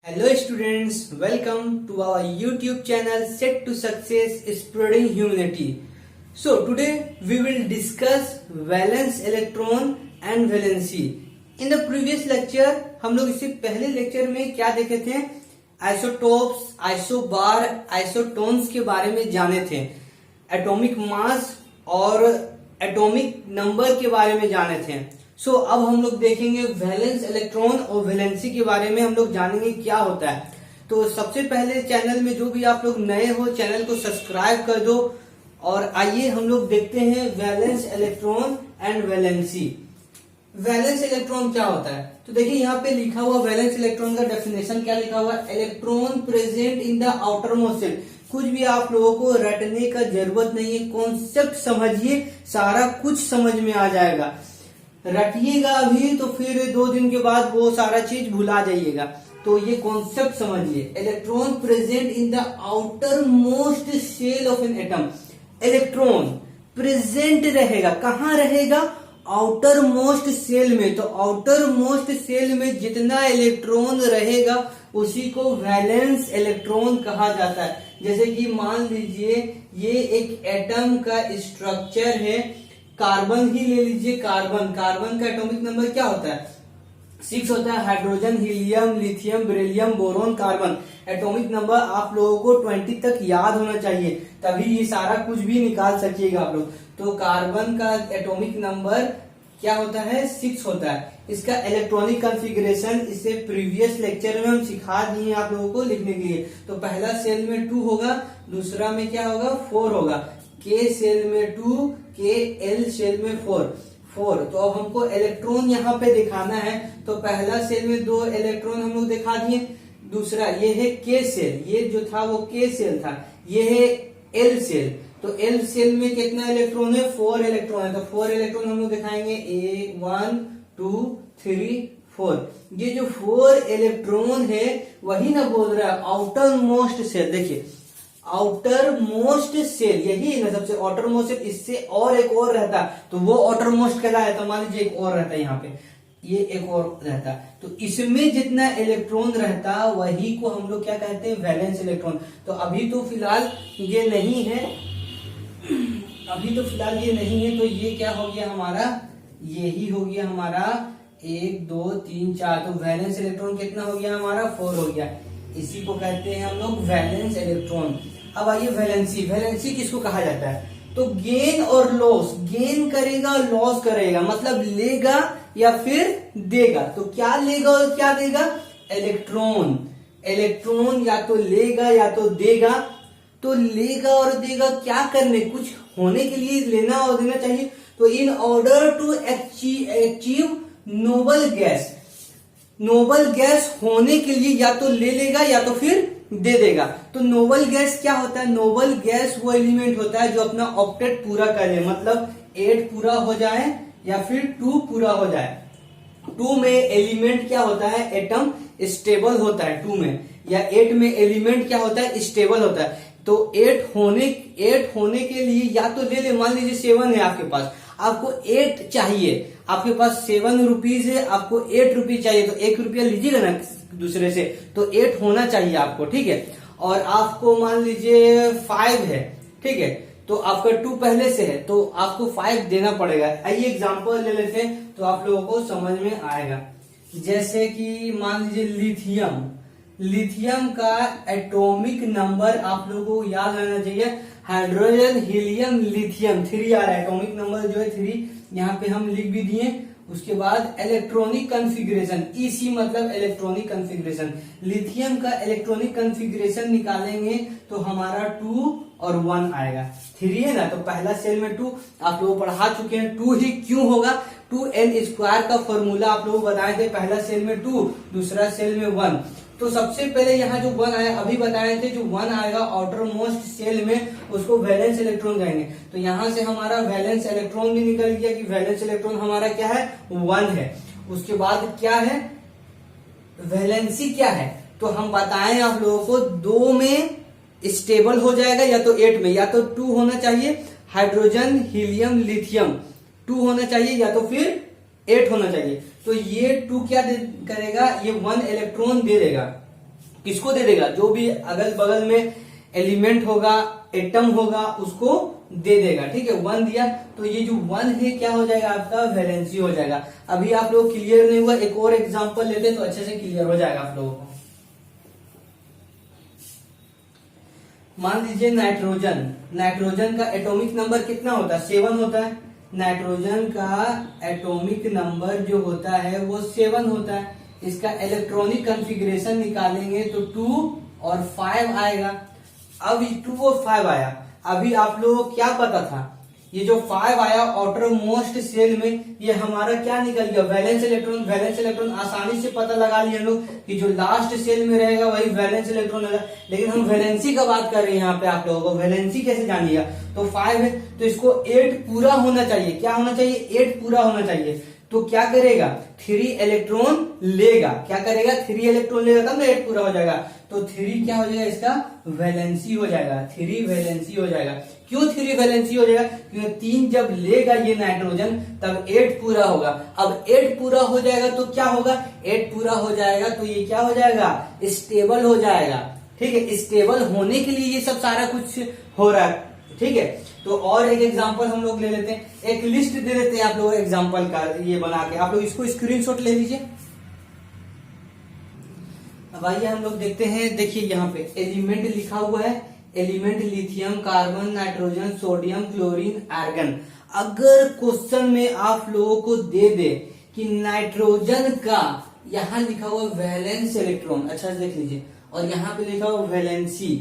Hello students, welcome to our YouTube channel Set to Success Spreading Humanity. So today we will discuss valence electron and valency. In the previous lecture हम लोग इससे पहले lecture में क्या देखे थे? Isotopes, isobar, isotones के बारे में जाने थे, एटॉमिक मास और एटॉमिक नंबर के बारे में जाने थे. अब हम लोग देखेंगे वैलेंस इलेक्ट्रॉन और वैलेंसी के बारे में हम लोग जानेंगे क्या होता है. तो सबसे पहले चैनल में जो भी आप लोग नए हो चैनल को सब्सक्राइब कर दो और आइए हम लोग देखते हैं valence electron and valency. Valence electron क्या होता है? तो देखिए यहाँ पे लिखा हुआ वैलेंस इलेक्ट्रॉन का डेफिनेशन क्या लिखा हुआ है? Electron present in the outer most shell. कुछ भी आप लोगों को रटने का जरूरत नहीं है, कॉन्सेप्ट समझिए, सारा कुछ समझ में आ जाएगा. रटिएगा अभी तो फिर 2 दिन के बाद वो सारा चीज भुला जाइएगा. तो ये कॉन्सेप्ट समझिए. Electron present in the outer most shell of an atom. Electron present रहेगा, कहाँ रहेगा? आउटर मोस्ट सेल में. तो आउटर मोस्ट सेल में जितना इलेक्ट्रॉन रहेगा उसी को वैलेंस इलेक्ट्रॉन कहा जाता है. जैसे कि मान लीजिए ये एक एटम का स्ट्रक्चर है, कार्बन ही ले लीजिए. कार्बन का एटॉमिक नंबर क्या होता है? 6 होता है. Hydrogen, helium, lithium, beryllium, boron, carbon. Atomic number आप लोगों को 20 तक याद होना चाहिए, तभी ये सारा कुछ भी निकाल सकिएगा आप लोग. तो कार्बन का एटॉमिक नंबर क्या होता है? 6 होता है. इसका इलेक्ट्रॉनिक कॉन्फ़िगरेशन इसे प्रीवियस लेक्चर में हम सिखा दिए आप लोगों को लिखने के लिए. तो पहला सेल में 2 होगा, दूसरा में क्या होगा? 4 होगा. के सेल में 2, के एल सेल में 4. तो अब हमको इलेक्ट्रॉन यहाँ पे दिखाना है. तो पहला सेल में 2 इलेक्ट्रॉन हम लोग दिखा दिए. दूसरा ये है के सेल, ये जो था वो के सेल था. ये है एल सेल. तो एल सेल में कितना इलेक्ट्रॉन है? 4 इलेक्ट्रॉन है. तो 4 इलेक्ट्रॉन हम लोग दिखाएंगे. 1 2 3 4. ये जो 4 इलेक्ट्रॉन है वही ना बोल रहा है आउटर मोस्ट सेल. देखिए आउटर मोस्ट सेल यही है ना, सबसे आउटर मोस्ट सेल. इससे और एक और रहता तो वो आउटर मोस्ट कहलाया. तो मान लीजिए एक और रहता है यहाँ पे, ये एक और रहता. तो इसमें जितना इलेक्ट्रॉन रहता वही को हम लोग क्या कहते हैं? Valence electron. तो अभी तो फिलहाल ये नहीं है, तो ये क्या हो गया हमारा? यही हो गया हमारा 1 2 3 4. तो वैलेंस इलेक्ट्रॉन कितना हो गया हमारा? 4 हो गया. इसी को कहते हैं हम लोग वैलेंस इलेक्ट्रॉन. अब आइए वैलेंसी किसको कहा जाता है? तो गेन और लॉस. गेन करेगा, लॉस करेगा, मतलब लेगा या फिर देगा. तो क्या लेगा और क्या देगा? इलेक्ट्रॉन या तो लेगा या तो देगा. तो लेगा और देगा क्या करने? कुछ होने के लिए लेना और देना चाहिए. तो in order to achieve noble gas होने के लिए या तो ले लेगा या तो फिर दे देगा. तो नोबल गैस क्या होता है? नोबल गैस वो एलिमेंट होता है जो अपना ऑक्टेट पूरा कर ले, मतलब 8 पूरा हो जाए या फिर 2 पूरा हो जाए. 2 में एलिमेंट क्या होता है? एटम स्टेबल होता है 2 में. या 8 में एलिमेंट क्या होता है? स्टेबल होता है. तो 8 होने के लिए या तो ले ले. मान लीजिए 7 है आपके पास, आपको 8 चाहिए. आपके पास 7 रुपीज है, आपको 8 रुपीज चाहिए. तो 1 रुपया लीजिएगा ना दूसरे से, तो 8 होना चाहिए आपको. ठीक है. और आपको मान लीजिए 5 है, ठीक है, तो आपका 2 पहले से है तो आपको 5 देना पड़ेगा. आइए एग्जांपल ले लेते हैं तो आप लोगों को समझ में आएगा. जैसे कि मान लीजिए लिथियम का एटॉमिक नंबर आप लोगों को याद रहना चाहिए. हाइड्रोजन, हीलियम, लिथियम 3 आ रहा है. एटॉमिक नंबर जो है 3 यहाँ पे हम लिख भी दिए. उसके बाद इलेक्ट्रॉनिक कॉन्फ़िगरेशन, ईसी मतलब इलेक्ट्रॉनिक कॉन्फ़िगरेशन. लिथियम का इलेक्ट्रॉनिक कॉन्फ़िगरेशन निकालेंगे तो हमारा 2 और 1 आएगा. 3 है ना, तो पहला सेल में 2 आप लोग पढ़ा चुके हैं. 2 ही क्यों होगा? 2n² का फॉर्मूला आप लोग बताए थे. पहला सेल में 2, दूसरा सेल में 1. तो सबसे पहले यहाँ जो 1 आया अभी बताए थे, जो 1 आएगा आउटर मोस्ट सेल में उसको वैलेंस इलेक्ट्रॉन कहेंगे. तो यहाँ से हमारा वैलेंस इलेक्ट्रॉन भी निकल गया कि वैलेंस इलेक्ट्रॉन हमारा क्या है? 1 है. उसके बाद क्या है? वैलेंसी क्या है? तो हम बताएं आप लोगों को 2 में स्टेबल हो जाएगा या तो 8 में. या तो 2 होना चाहिए, हाइड्रोजन, हीलियम, लिथियम 2 होना चाहिए या तो फिर 8 होना चाहिए. तो ये 2 क्या करेगा? ये 1 इलेक्ट्रॉन दे देगा. किसको दे देगा, जो भी अगल बगल में एलिमेंट होगा, एटम होगा, उसको दे देगा। ठीक है, 1 दिया तो ये जो 1 है क्या हो जाएगा आपका, वैलेंसी हो जाएगा। अभी आप लोग क्लियर नहीं हुआ, एक और एग्जांपल लेते हैं तो अच्छे से क्लियर हो जाएगा आप लोगों को। मान लीजिए नाइट्रोजन, नाइट्रोजन का एटॉमिक नंबर कितना होता है, 7 होता है। नाइट्रोजन का एटॉमिक नंबर जो होता है वो 7 होता है। इसका इलेक्ट्रॉनिक कॉन्फ़िगरेशन निकालेंगे तो 2 और 5 आएगा। अब 2 और 5 आया, अभी आप लोगों को क्या पता था, ये जो 5 आया आउटर मोस्ट सेल में, ये हमारा क्या निकल गया, वैलेंस इलेक्ट्रॉन। वैलेंस इलेक्ट्रॉन आसानी से पता लगा लिए हम लोग कि जो लास्ट सेल में रहेगा वही वैलेंस इलेक्ट्रॉन रहेगा। लेकिन हम वैलेंसी का बात कर रहे हैं यहाँ पे, आप लोगों को वैलेंसी कैसे जानिएगा। तो 5 है तो इसको 8 पूरा होना चाहिए। क्या होना चाहिए, 8 पूरा होना चाहिए। तो क्या करेगा, 3 इलेक्ट्रॉन लेगा। क्या करेगा, 3 इलेक्ट्रॉन लेगा, तब ना 8 पूरा हो जाएगा। तो 3 क्या हो जाएगा, इसका वैलेंसी हो जाएगा। 3 वैलेंसी हो जाएगा। क्यों 3 वैलेंसी हो जाएगा, क्योंकि 3 जब लेगा ये नाइट्रोजन तब 8 पूरा होगा। अब 8 पूरा हो जाएगा तो क्या होगा, 8 पूरा हो जाएगा तो ये क्या हो जाएगा, स्टेबल हो जाएगा। ठीक है, स्टेबल होने के लिए ये सब सारा कुछ हो रहा है। ठीक है, तो और एक एग्जांपल हम लोग ले लेते हैं, एक लिस्ट दे देते हैं आप लोग एग्जांपल का, ये बना के आप लोग इसको स्क्रीनशॉट ले लीजिए। अब आइए हम लोग देखते हैं, देखिए यहाँ पे एलिमेंट लिखा हुआ है, element lithium, carbon, nitrogen, sodium, chlorine, argon. अगर क्वेश्चन में आप लोगों को दे दे कि नाइट्रोजन का यहाँ लिखा हुआ वैलेंस इलेक्ट्रॉन, अच्छा से देख लीजिए, और यहाँ पे लिखा हुआ वैलेंसी,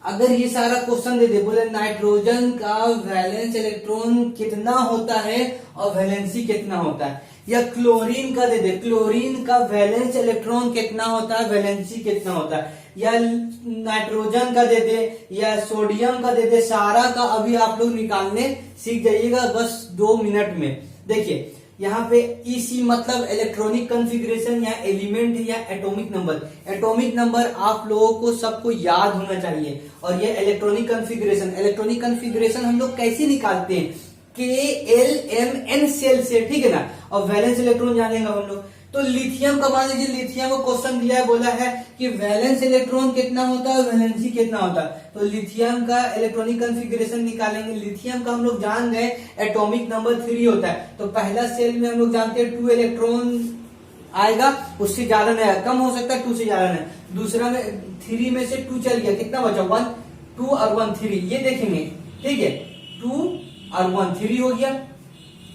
अगर ये सारा क्वेश्चन दे दे, बोले नाइट्रोजन का वैलेंस इलेक्ट्रॉन कितना होता है और वैलेंसी कितना होता है, या क्लोरीन का दे दे, क्लोरीन का वैलेंस इलेक्ट्रॉन कितना होता है, वैलेंसी कितना होता है, या नाइट्रोजन का दे दे, या सोडियम का दे दे, सारा का अभी आप लोग निकालने सीख जाइएगा बस 2 मिनट में। देखिए यहाँ पे ईसी मतलब इलेक्ट्रॉनिक कॉन्फ़िगरेशन, या एलिमेंट, या एटॉमिक नंबर। एटॉमिक नंबर आप लोगों को सबको याद होना चाहिए। और ये इलेक्ट्रॉनिक कॉन्फ़िगरेशन, इलेक्ट्रॉनिक कॉन्फ़िगरेशन हम लोग कैसे निकालते हैं, KLMN सेल से, ठीक है ना। और वैलेंस इलेक्ट्रॉन जानेंगे हम लोग। तो लिथियम का मान लीजिए, लिथियम को क्वेश्चन दिया है, बोला है कि वैलेंस इलेक्ट्रॉन कितना होता है, वैलेंसी कितना होता है। तो लिथियम का इलेक्ट्रॉनिक कॉन्फ़िगरेशन निकालेंगे। लिथियम का हम लोग जान गए एटॉमिक नंबर 3 होता है। तो पहला सेल में हम लोग जानते हैं 2 इलेक्ट्रॉन आएगा, उससे ज्यादा नहीं आएगा, कम हो सकता है 2 से ज्यादा नहीं। दूसरा में 3 में से 2 चल गया, कितना बचा, 1, 2 और 1, 3, ये देखेंगे। ठीक है, 2 और 1, 3 हो गया।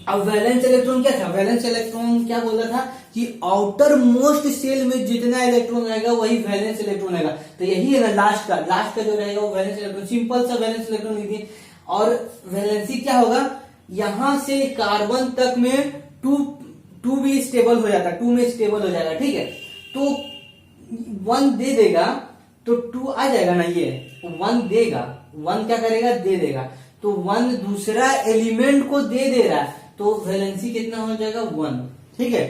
अब वैलेंस इलेक्ट्रॉन क्या था, वैलेंस इलेक्ट्रॉन क्या बोला था कि आउटर मोस्ट सेल में जितना इलेक्ट्रॉन आएगा वही वैलेंस इलेक्ट्रॉन आएगा। तो यही है ना, लास्ट का जो रहेगा वो वैलेंस इलेक्ट्रॉन। सिंपल सा वैलेंस इलेक्ट्रॉन लिखिए। और वैलेंसी क्या होगा, यहां से कार्बन तक में 2 भी स्टेबल हो जाता है, 2 में स्टेबल हो जाएगा। ठीक है, तो 1 दे देगा तो 2 आ जाएगा ना, ये 1 देगा, 1 क्या करेगा, दे देगा। तो 1 दूसरा एलिमेंट को दे दे रहा है, तो वैलेंसी कितना हो जाएगा, 1। ठीक है,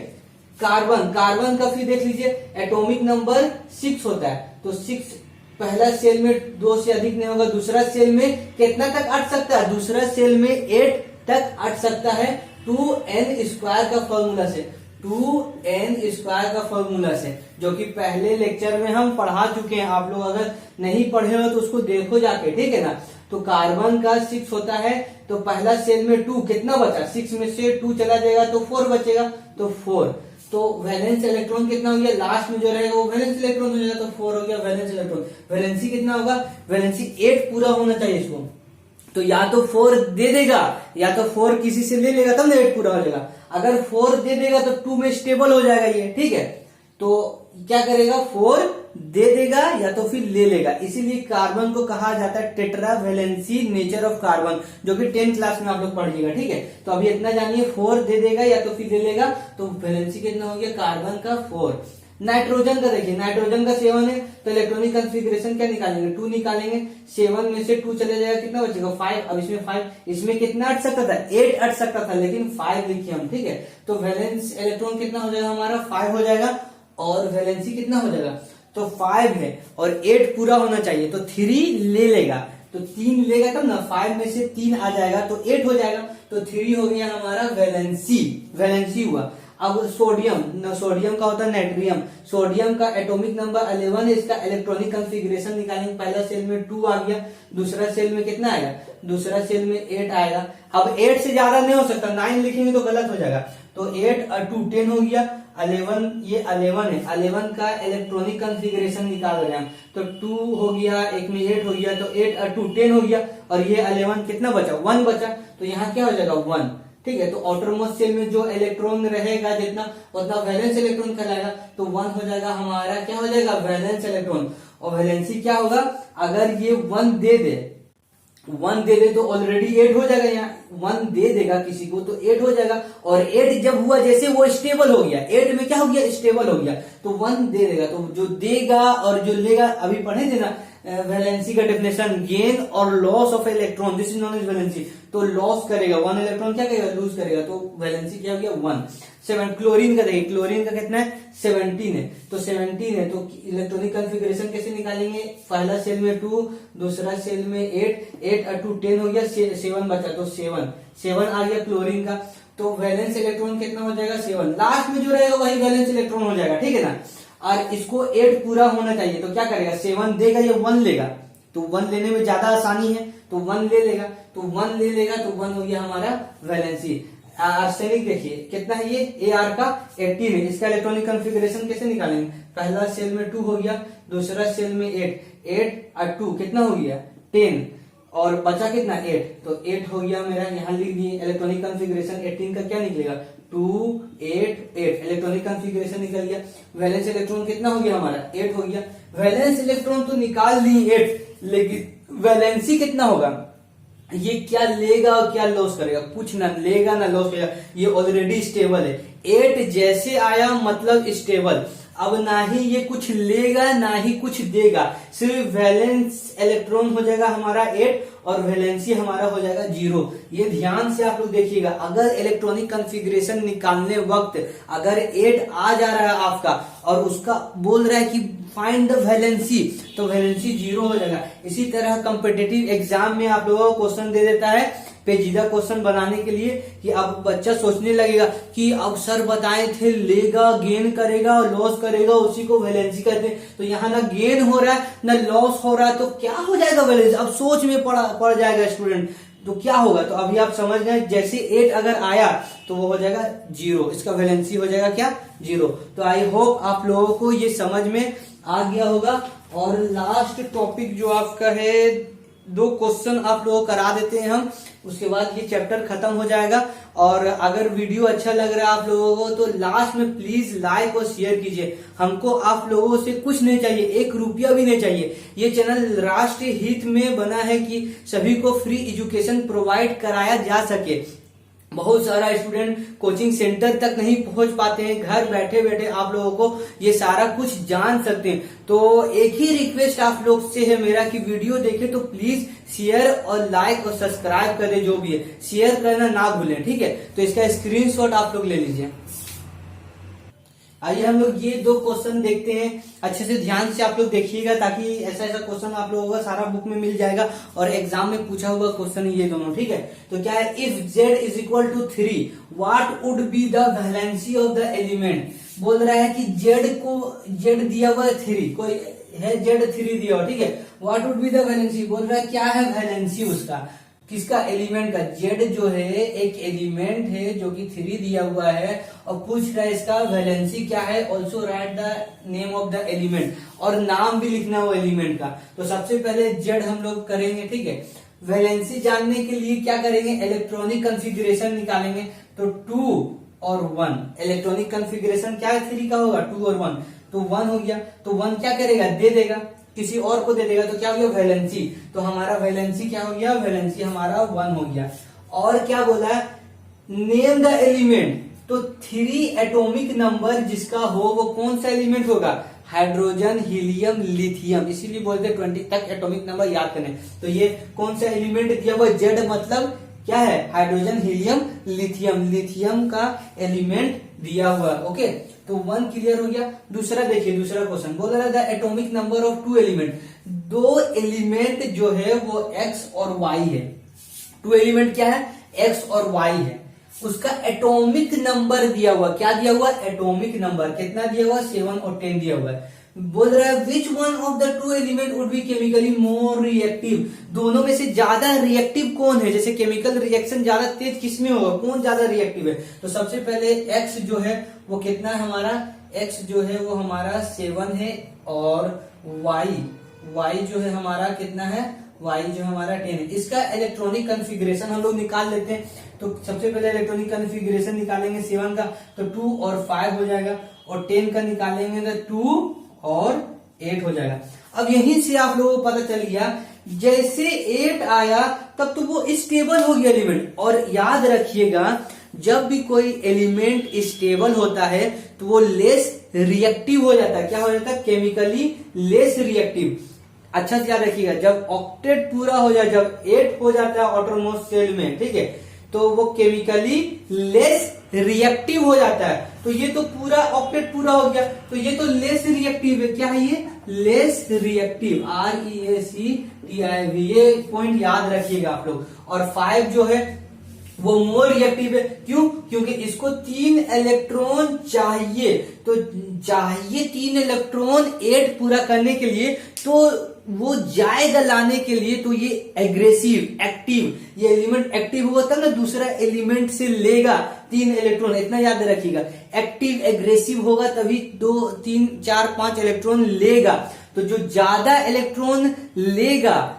कार्बन, कार्बन का फिर देख लीजिए, एटॉमिक नंबर 6 होता है। तो 6 पहला सेल में 2 से अधिक नहीं होगा, दूसरा सेल में कितना तक अट सकता है, दूसरा सेल में 8 तक अट सकता है, 2n² का फॉर्मूला से, 2n² का फॉर्मूला से, जो कि पहले लेक्चर में हम पढ़ा चुके हैं। आप लोग अगर नहीं पढ़े हो तो उसको देखो जाके, ठीक है ना। तो कार्बन का 6 होता है, तो पहला सेल में 2, कितना बचा, 6 में से 2 चला जाएगा तो 4 बचेगा, तो 4। तो वैलेंस इलेक्ट्रॉन कितना हो गया, लास्ट में जो रहेगा वो वैलेंस इलेक्ट्रॉन हो जाएगा, तो 4 हो गया वैलेंस इलेक्ट्रॉन। वैलेंसी कितना होगा, वैलेंसी 8 पूरा होना चाहिए इसको। तो या तो 4 दे देगा, या तो 4 किसी से ले लेगा, तब ना 8 पूरा हो जाएगा। अगर 4 दे देगा तो 2 में स्टेबल हो जाएगा ये। ठीक है, तो क्या करेगा, 4 दे देगा या तो फिर ले लेगा। इसीलिए कार्बन को कहा जाता है tetra valency nature of carbon, जो कि 10th क्लास में आप लोग पढ़िएगा। ठीक है, तो अभी इतना जानिए, 4 दे देगा या तो फिर ले लेगा, तो वैलेंसी कितना हो गया कार्बन का, 4। नाइट्रोजन का देखिए, नाइट्रोजन का 7 है, तो इलेक्ट्रॉनिक कॉन्फ़िगरेशन क्या निकालेंगे, 2 निकालेंगे। 7 में से 2 चले जाएगा, कितना बचेगा, 5। अब इसमें 5, इसमें कितना अट सकता था, 8 अट सकता था, लेकिन 5 लिखे हम। ठीक है, तो वैलेंस इलेक्ट्रॉन कितना हो जाएगा हमारा, 5 हो जाएगा, और वैलेंसी कितना हो जाएगा, तो 5 है, और 8 पूरा होना चाहिए, तो 3 ले लेगा, तो 3 लेगा तब ना, 5 में से 3 आ जाएगा तो 8 हो जाएगा, तो 3 हो गया हमारा वैलेंसी, वैलेंसी हुआ। अब सोडियम का होता है नाइट्रियम, सोडियम का एटॉमिक नंबर 11 है, इसका इलेक्ट्रॉनिक कंफिग्रेशन निकालेंगे, पहला सेल में 2 आ गया, दूसरा सेल में कितना आएगा, दूसरा सेल में 8 आएगा। अब 8 से ज्यादा नहीं हो सकता, 9 लिखेंगे तो गलत हो जाएगा, तो 8 और 2 10 हो गया, 11 ये 11 है, 11 का इलेक्ट्रॉनिक कंफिग्रेशन निकाल रहे हैं हम, तो 2 हो गया, एक में 8 हो गया, तो 8 और 2 10 हो गया, और ये 11 कितना बचा, 1 बचा, तो यहाँ क्या हो जाएगा 1, ठीक है। तो आउटरमोस्ट सेल में जो इलेक्ट्रॉन रहेगा जितना उतना वैलेंस इलेक्ट्रॉन कहलाएगा, तो 1 हो जाएगा हमारा, क्या हो जाएगा, वैलेंस इलेक्ट्रॉन। और वैलेंसी क्या होगा, अगर ये 1 दे दे तो ऑलरेडी 8 हो जाएगा, यहाँ 1 दे देगा किसी को तो 8 हो जाएगा, और 8 जब हुआ जैसे वो स्टेबल हो गया, 8 में क्या हो गया, स्टेबल हो गया, तो 1 दे देगा, तो जो देगा और जो लेगा, अभी पढ़े थे ना वैलेंसी का डेफिनेशन, गेन और loss of electron, this is known as valency, तो लॉस करेगा 1 इलेक्ट्रॉन, क्या करेगा, लूज करेगा, तो वैलेंसी क्या हो गया 1। 7 क्लोरीन का देखिए, क्लोरीन का कितना है 17 है, तो 17 है, तो इलेक्ट्रॉनिक कंफिग्रेशन कैसे निकालेंगे, पहला सेल में 2, दूसरा सेल में 8 और 2 10 हो गया, 7 बचा, तो 7 आ गया क्लोरीन का, तो वैलेंस इलेक्ट्रॉन कितना हो जाएगा 7, लास्ट में जो रहेगा वही वैलेंस इलेक्ट्रॉन हो जाएगा, ठीक है ना। और इसको 8 पूरा होना चाहिए, तो क्या करेगा, 7 देगा या 1 लेगा, तो 1 लेने में ज्यादा आसानी है, तो 1 ले लेगा, तो 1 ले लेगा, तो 1 हो गया हमारा वैलेंसी। आर्सेनिक देखिए कितना है ये, Ar का 18 है, इसका इलेक्ट्रॉनिक कंफिग्रेशन कैसे निकालेंगे, पहला सेल में 2 हो गया, दूसरा सेल में 8 और 2 कितना हो गया 10, और बचा कितना 8, तो 8 हो गया मेरा, यहाँ लिख दिए इलेक्ट्रॉनिक कंफिग्रेशन 18 का क्या निकलेगा 2 8 8, इलेक्ट्रॉनिक कंफिग्रेशन निकल गया। वैलेंस इलेक्ट्रॉन कितना हो गया हमारा 8 हो गया, वैलेंस इलेक्ट्रॉन तो निकाल ली 8, लेकिन वैलेंसी कितना होगा, ये क्या लेगा और क्या लॉस करेगा, कुछ ना लेगा ना लॉस करेगा, ये ऑलरेडी स्टेबल है, 8 जैसे आया मतलब स्टेबल, अब ना ही ये कुछ लेगा ना ही कुछ देगा, सिर्फ वैलेंस इलेक्ट्रॉन हो जाएगा हमारा 8 और वैलेंसी हमारा हो जाएगा 0। ये ध्यान से आप लोग देखिएगा, अगर इलेक्ट्रॉनिक कंफिग्रेशन निकालने वक्त अगर 8 आ जा रहा है आपका और उसका बोल रहा है कि फाइंड द वैलेंसी, तो वैलेंसी 0 हो जाएगा। इसी तरह कॉम्पिटिटिव एग्जाम में आप लोगों को क्वेश्चन दे देता है पेचीदा क्वेश्चन बनाने के लिए, कि अब बच्चा सोचने लगेगा कि अब सर बताए थे लेगा गेन करेगा और लॉस करेगा, उसी को वैलेंसी कहते हैं, तो यहाँ ना गेन हो रहा है ना लॉस हो रहा है, तो क्या हो जाएगा वैलेंसी, अब सोच में पड़ जाएगा स्टूडेंट, तो क्या होगा, तो अभी आप समझ गए, जैसे 8 अगर आया तो वो हो जाएगा 0, इसका वैलेंसी हो जाएगा क्या 0। तो आई होप आप लोगों को ये समझ में आ गया होगा। और लास्ट टॉपिक जो आपका है, 2 क्वेश्चन आप लोगों को करा देते हैं हम, उसके बाद ये चैप्टर खत्म हो जाएगा। और अगर वीडियो अच्छा लग रहा है आप लोगों को तो लास्ट में प्लीज लाइक और शेयर कीजिए, हमको आप लोगों से कुछ नहीं चाहिए, 1 रुपया भी नहीं चाहिए, ये चैनल राष्ट्रीय हित में बना है कि सभी को फ्री एजुकेशन प्रोवाइड कराया जा सके। बहुत सारा स्टूडेंट कोचिंग सेंटर तक नहीं पहुंच पाते हैं, घर बैठे बैठे आप लोगों को ये सारा कुछ जान सकते हैं, तो एक ही रिक्वेस्ट आप लोग से है मेरा कि वीडियो देखे तो प्लीज शेयर और लाइक और सब्सक्राइब करें, जो भी है शेयर करना ना भूलें, ठीक है। तो इसका स्क्रीनशॉट आप लोग ले लीजिए। आइए हम लोग ये 2 क्वेश्चन देखते हैं, अच्छे से ध्यान से आप लोग देखिएगा, ताकि ऐसा क्वेश्चन आप लोगों का सारा बुक में मिल जाएगा और एग्जाम में पूछा हुआ क्वेश्चन ये दोनों, ठीक है। तो क्या है, if z is equal to 3 what would be the valency of the element, बोल रहा है कि z दिया हुआ है 3, कोई है z3 दिया हुआ, ठीक है, what would be the valency, बोल रहा है क्या है वैलेंसी उसका, किसका, एलिमेंट का, z जो है एक एलिमेंट है जो कि 3 दिया हुआ है, और पूछ रहा है इसका वैलेंसी क्या है, also right the name of the element, और नाम भी लिखना हो एलिमेंट का। तो सबसे पहले z हम लोग करेंगे, ठीक है। वैलेंसी जानने के लिए क्या करेंगे, इलेक्ट्रॉनिक कंफिग्रेशन निकालेंगे, तो 2 और 1, इलेक्ट्रॉनिक कंफिग्रेशन क्या है 3 का होगा, 2 और 1, तो 1 हो गया, तो 1 क्या करेगा, दे देगा, किसी और को दे देगा, तो क्या हो गया वैलेंसी, तो हमारा वैलेंसी क्या हो गया, वैलेंसी हमारा 1 हो गया। और क्या बोला है, नेम द एलिमेंट, तो 3 एटॉमिक नंबर जिसका हो वो कौन सा एलिमेंट होगा, हाइड्रोजन हीलियम लिथियम, इसीलिए बोलते हैं 20 तक एटॉमिक नंबर याद करने। तो ये कौन सा एलिमेंट दिया हुआ, जेड मतलब क्या है, हाइड्रोजन हीलियम लिथियम, लिथियम का एलिमेंट दिया हुआ, ओके। तो 1 क्लियर हो गया। दूसरा देखिए, दूसरा क्वेश्चन बोल रहा है atomic number of 2 element, 2 element जो है वो x और y है, 2 एलिमेंट क्या है, x और y है। उसका एटॉमिक नंबर दिया हुआ, क्या दिया हुआ, एटॉमिक नंबर कितना दिया हुआ, 7 और 10 दिया हुआ है। बोल रहा है which one of the two element would be chemically more reactive, दोनों में से ज्यादा रिएक्टिव कौन है, जैसे केमिकल रिएक्शन ज्यादा तेज किसमें होगा, कौन ज्यादा रिएक्टिव है। तो सबसे पहले एक्स जो है वो कितना है हमारा, एक्स जो है वो हमारा 7 है, और वाई जो है हमारा कितना है, वाई जो हमारा 10 है। इसका इलेक्ट्रॉनिक कन्फिग्रेशन हम लोग निकाल लेते हैं। तो सबसे पहले इलेक्ट्रॉनिक कन्फिग्रेशन निकालेंगे 7 का, तो 2 और 5 हो जाएगा, और 10 का निकालेंगे तो 2 और 8 हो जाएगा। अब यहीं से आप लोगों को पता चल गया, जैसे 8 आया तब तो वो स्टेबल हो गया एलिमेंट। और याद रखिएगा जब भी कोई एलिमेंट स्टेबल होता है तो वो लेस रिएक्टिव हो जाता है, क्या हो जाता है, केमिकली लेस रिएक्टिव। अच्छा से याद रखिएगा, जब ऑक्टेट पूरा हो जाए, जब 8 हो जाता है ऑटोनोमस सेल में, ठीक है, तो वो केमिकली लेस रिएक्टिव हो जाता है। तो ये तो पूरा ऑक्टेट पूरा हो गया, तो ये तो लेस रिएक्टिव है, क्या है ये, लेस रिएक्टिव, REACTIV, ये पॉइंट याद रखिएगा आप लोग। और 5 जो है वो मोर रिएक्टिव है, क्यों, क्योंकि इसको 3 इलेक्ट्रॉन चाहिए, तो चाहिए 3 इलेक्ट्रॉन 8 पूरा करने के लिए, तो वो जाएगा लाने के लिए, तो ये एग्रेसिव एक्टिव, ये एलिमेंट एक्टिव हुआ था ना, दूसरा एलिमेंट से लेगा 3 इलेक्ट्रॉन, इतना याद रखिएगा, एक्टिव एग्रेसिव होगा तभी 2 3 4 5 इलेक्ट्रॉन लेगा। तो जो ज्यादा इलेक्ट्रॉन लेगा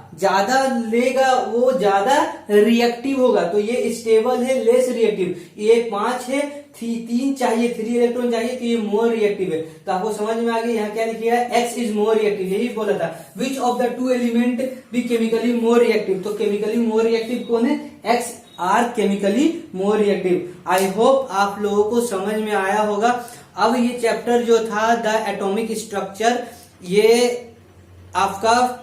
वो ज्यादा रिएक्टिव होगा, तो ये स्टेबल है, लेस रिएक्टिव। ये 5 है, 3 चाहिए, 3 इलेक्ट्रॉन चाहिए, तो ये मोर रिएक्टिव है। तो आपको समझ में आ गया, यहाँ क्या लिखिएगा, एक्स इज मोर रिएक्टिव, यही बोला था। Which of the two element be chemically more reactive, तो केमिकली मोर रिएक्टिव कौन है, X are chemically more reactive. I hope आप लोगों को समझ में आया होगा। अब ये चैप्टर जो था द एटॉमिक स्ट्रक्चर, ये आपका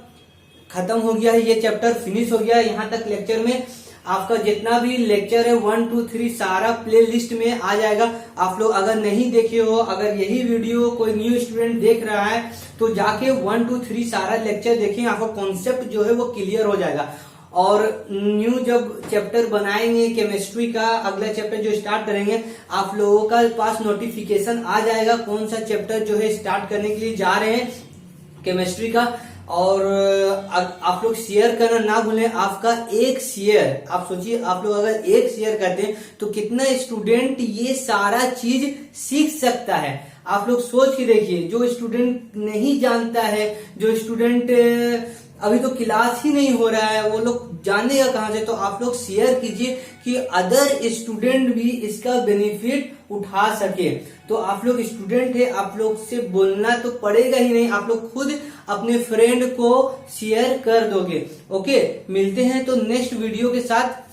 खत्म हो गया है, ये चैप्टर फिनिश हो गया। यहाँ तक लेक्चर में आपका जितना भी लेक्चर है 1 2 3 सारा प्ले लिस्ट में आ जाएगा। आप लोग अगर नहीं देखे हो, अगर यही वीडियो कोई न्यू स्टूडेंट देख रहा है तो जाके 1 2 3 सारा लेक्चर देखें, आपका कॉन्सेप्ट जो है वो क्लियर हो जाएगा। और न्यू जब चैप्टर बनाएंगे केमिस्ट्री का, अगला चैप्टर जो स्टार्ट करेंगे, आप लोगों का पास नोटिफिकेशन आ जाएगा कौन सा चैप्टर जो है स्टार्ट करने के लिए जा रहे हैं केमिस्ट्री का। और आप लोग शेयर करना ना भूलें, आपका एक शेयर, आप सोचिए आप लोग अगर एक शेयर करते हैं तो कितना स्टूडेंट ये सारा चीज सीख सकता है। आप लोग सोच के देखिए, जो स्टूडेंट नहीं जानता है, जो स्टूडेंट अभी तो क्लास ही नहीं हो रहा है, वो लोग जानेगा कहाँ से। तो आप लोग शेयर कीजिए कि अदर स्टूडेंट भी इसका बेनिफिट उठा सके। तो आप लोग स्टूडेंट है, आप लोग से बोलना तो पड़ेगा ही नहीं, आप लोग खुद अपने फ्रेंड को शेयर कर दोगे। ओके, मिलते हैं तो नेक्स्ट वीडियो के साथ।